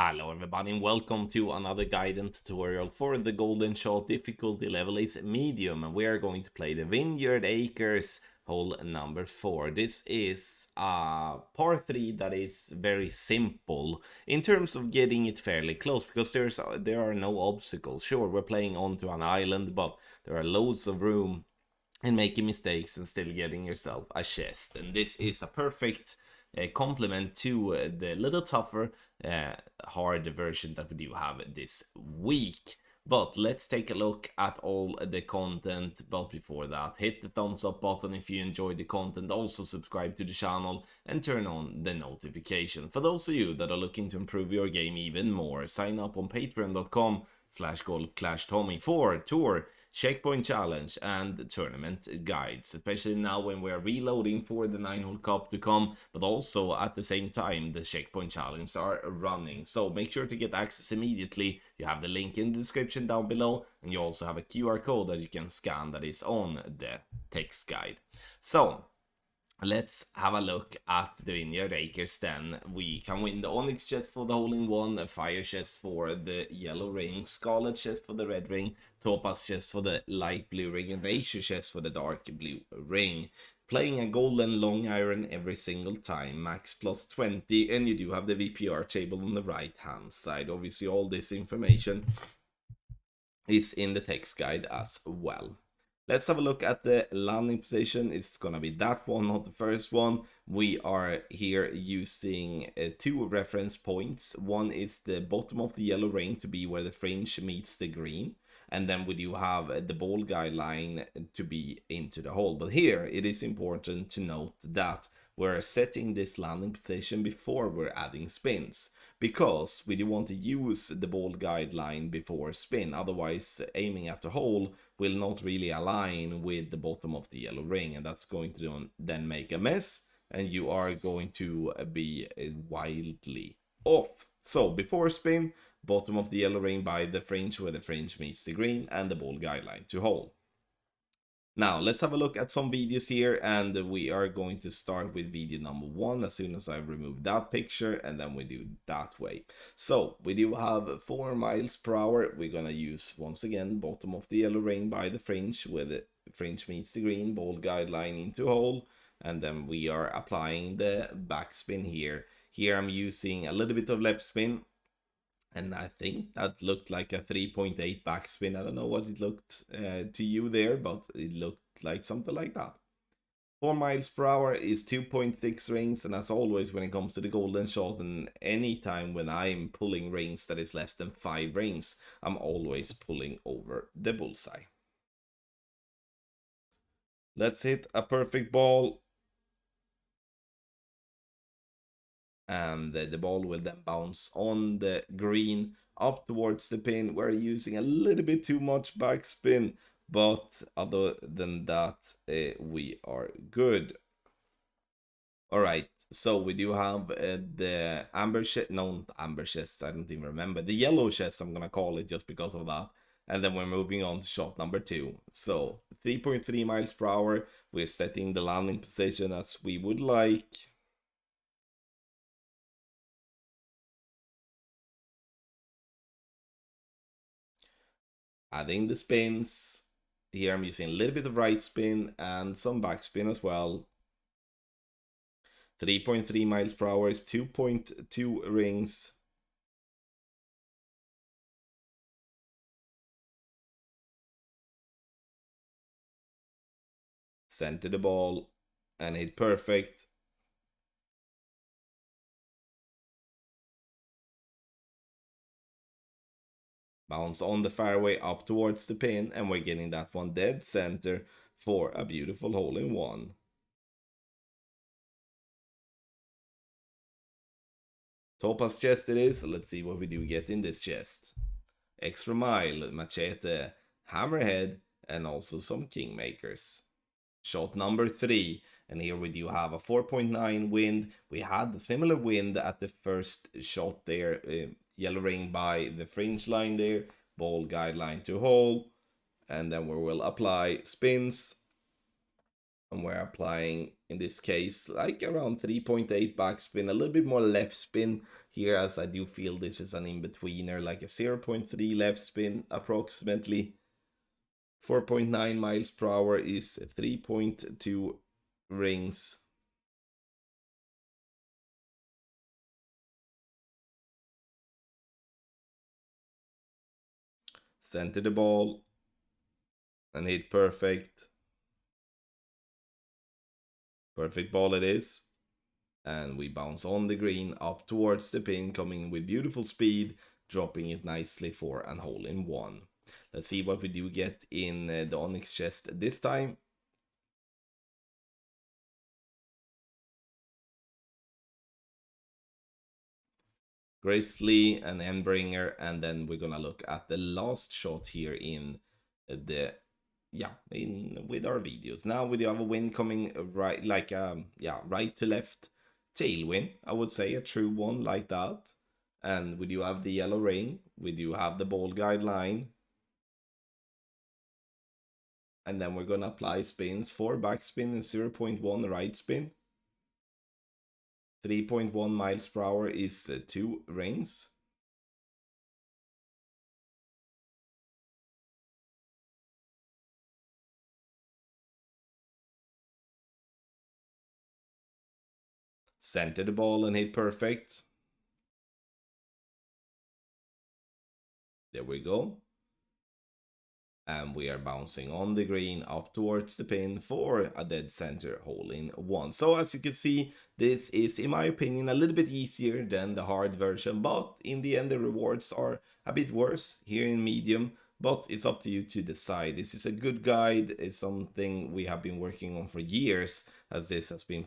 Hello everybody and welcome to another guidance tutorial for the golden shot. Difficulty level is medium and we are going to play the Vineyard Acres hole number 4. This is a par 3 that is very simple in terms of getting it fairly close because there are no obstacles. Sure, we're playing onto an island, but there are loads of room and making mistakes and still getting yourself a chest, and this is a perfect complement to the little tougher hard version that we do have this week. But let's take a look at all the content. But before that, hit the thumbs up button if you enjoyed the content. Also subscribe to the channel and turn on the notification. For those of you that are looking to improve your game even more, sign up on patreon.com/golfclashtommy for tour, checkpoint challenge and tournament guides, especially now when we're reloading for the 9-hole cup to come, but also at the same time the checkpoint challenges are running. So make sure to get access immediately. You have the link in the description down below, and you also have a QR code that you can scan that is on the text guide. So let's have a look at the Vineyard Acres then. We can win the Onyx chest for the hole-in-one, a fire chest for the yellow ring, scarlet chest for the red ring, topaz chest for the light blue ring, and azure chest for the dark blue ring. Playing a golden long iron every single time, max plus 20, and you do have the VPR table on the right hand side. Obviously all this information is in the text guide as well. Let's have a look at the landing position. It's gonna be that one, not the first one. We are here using two reference points. One is the bottom of the yellow ring to be where the fringe meets the green, and then we do have the ball guideline to be into the hole. But here it is important to note that we're setting this landing position before we're adding spins, because we do want to use the ball guideline before spin. Otherwise, aiming at the hole will not really align with the bottom of the yellow ring, and that's going to then make a mess, and you are going to be wildly off. So before spin, bottom of the yellow ring by the fringe where the fringe meets the green, and the ball guideline to hole. Now let's have a look at some videos here, and we are going to start with video number 1 as soon as I remove that picture, and then we do that way. So we do have 4 miles per hour. We're gonna use once again bottom of the yellow ring by the fringe where the fringe meets the green, ball guideline into hole, and then we are applying the backspin here. Here I'm using a little bit of left spin, and I think that looked like a 3.8 backspin. I don't know what it looked to you there, but it looked like something like that. 4 miles per hour is 2.6 rings, and as always when it comes to the golden shot, and any time when I'm pulling rings that is less than 5 rings, I'm always pulling over the bullseye. Let's hit a perfect ball, and the ball will then bounce on the green up towards the pin. We're using a little bit too much backspin, but other than that, we are good. All right, so we do have the amber chest, no, not amber chest, I don't even remember, the yellow chest I'm gonna call it just because of that. And then we're moving on to shot number 2. So 3.3 miles per hour, we're setting the landing position as we would like. Adding the spins. Here I'm using a little bit of right spin and some backspin as well. 3.3 miles per hour is 2.2 rings. Center the ball and hit perfect. Bounce on the fairway up towards the pin, and we're getting that one dead center for a beautiful hole-in-one. Topaz chest it is. Let's see what we do get in this chest. Extra mile, machete, hammerhead, and also some kingmakers. Shot number 3, and here we do have a 4.9 wind. We had the similar wind at the first shot there, yellow ring by the fringe line there, ball guideline to hole, and then we will apply spins. And we're applying, in this case, like around 3.8 backspin, a little bit more left spin here, as I do feel this is an in-betweener, like a 0.3 left spin approximately. 4.9 miles per hour is 3.2 rings. Center the ball and hit perfect. Perfect ball it is. And we bounce on the green up towards the pin, coming with beautiful speed, dropping it nicely for an hole in one. Let's see what we do get in the Onyx chest this time. Grizzly and Endbringer, and then we're gonna look at the last shot here in the with our videos. Now we do have a win coming right, like right to left tailwind, I would say, a true one like that. And we do have the yellow rain, we do have the ball guideline, and then we're gonna apply spins, 4 backspin and 0.1 right spin. 3.1 miles per hour is 2 rings. Center the ball and hit perfect. There we go. And we are bouncing on the green up towards the pin for a dead center hole in one. So as you can see, this is, in my opinion, a little bit easier than the hard version, but in the end the rewards are a bit worse here in medium, but it's up to you to decide. This is a good guide. It's something we have been working on for years, as this has been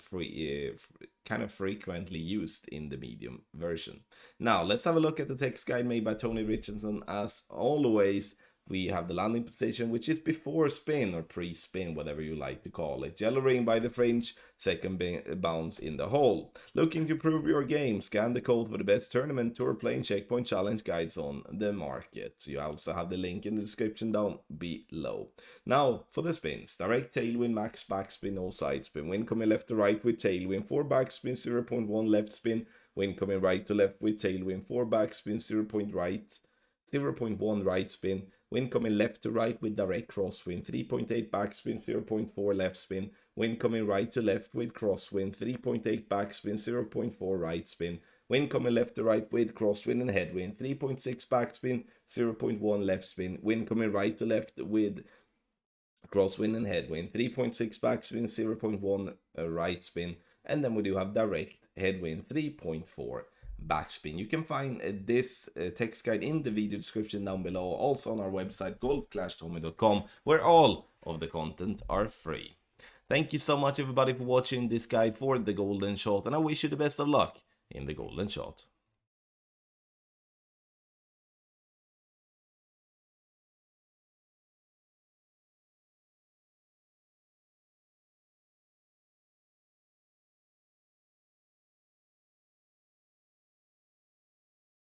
kind of frequently used in the medium version. Now let's have a look at the text guide made by Tony Richardson. As always, we have the landing position, which is before spin or pre-spin, whatever you like to call it. Yellow ring by the fringe, second bounce in the hole. Looking to improve your game, scan the code for the best tournament, tour playing, checkpoint challenge guides on the market. You also have the link in the description down below. Now for the spins: direct tailwind, max backspin, no side spin. Wind coming left to right with tailwind, 4 backspin, 0.1 left spin. Wind coming right to left with tailwind, 4 backspin, 0.1 right spin. Wind coming left to right with direct crosswind, 3.8 backspin, 0.4 left spin. Wind coming right to left with crosswind, 3.8 backspin, 0.4 right spin. Wind coming left to right with crosswind and headwind, 3.6 backspin, 0.1 left spin. Wind coming right to left with crosswind and headwind, 3.6 backspin, 0.1 right spin. And then we do have direct headwind, 3.4 backspin. You can find this text guide in the video description down below, also on our website goldclashtommy.com, where all of the content are free. Thank you so much everybody for watching this guide for the golden shot, and I wish you the best of luck in the golden shot.